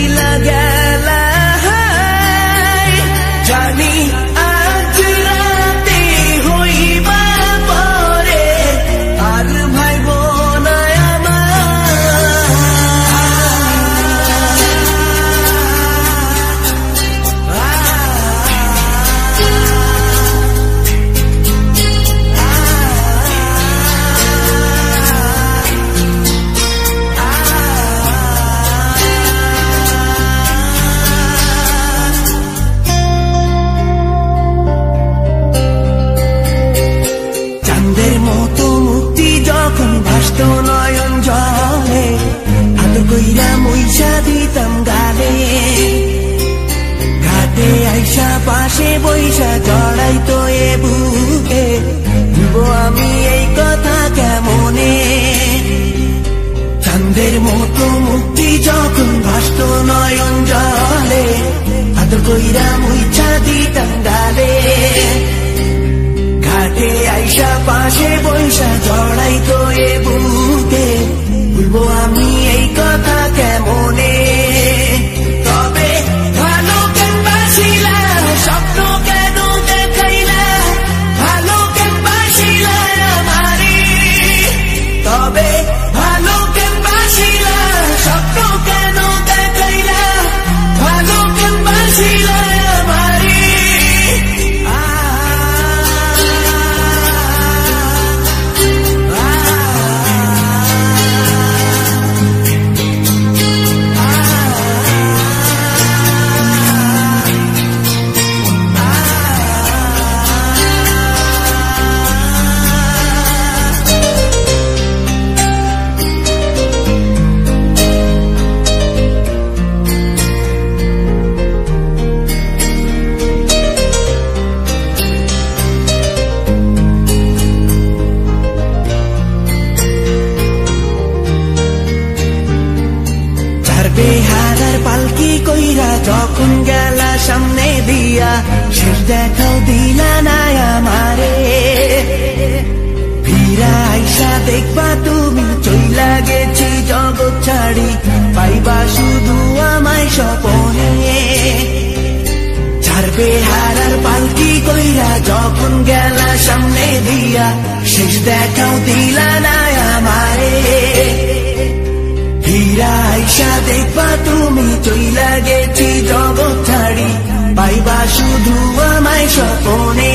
চইলা গেলা জানি আজ রাতে হইবা পরে আর ভাইব না নয়ন জলে আদর কইরা মুইসা দিতাম গালে ঘাটে আইসা পাশে বইসা জড়াইতো এ বুকে ভুলবো আমি এই কথা কেমনে চাঁদের মতো মুক্তি যখন ভাসত নয়ন জলে আদর কইরা মুইসা দিতাম গালে ঘাটে আইসা পাশে বইসা জড়াইতো এ বুকে ভুলবো আমি এই কথা কেমনে তবে ভালো কেন বাসিলা স্বপ্ন কেন দেখাইলা ভালো কেন বাসিলা আমারে তবে ভালো কেন বাসিলা স্বপ্ন কেন দেখাইলা ভালো কেন বাসিলা আমারে বেহারার পালকি কইরা যখন গেলা সামনে দিয়া শেষ দেখাও দিলা না আমারে ফিরা আইসা দেখবা তুমি চইলা গেছি জগৎ ছাড়ি পাইবা শুধু আমায় স্বপনে ছাড়বে হারার পালকি কইরা যখন গেলা সামনে দিয়া শেষ দেখাও দিলা না আমারে ফিরা আইসা দেখবা তুমি চইলা গেছি জগৎ ছাড়ি পাইবা শুধু আমায় স্বপনে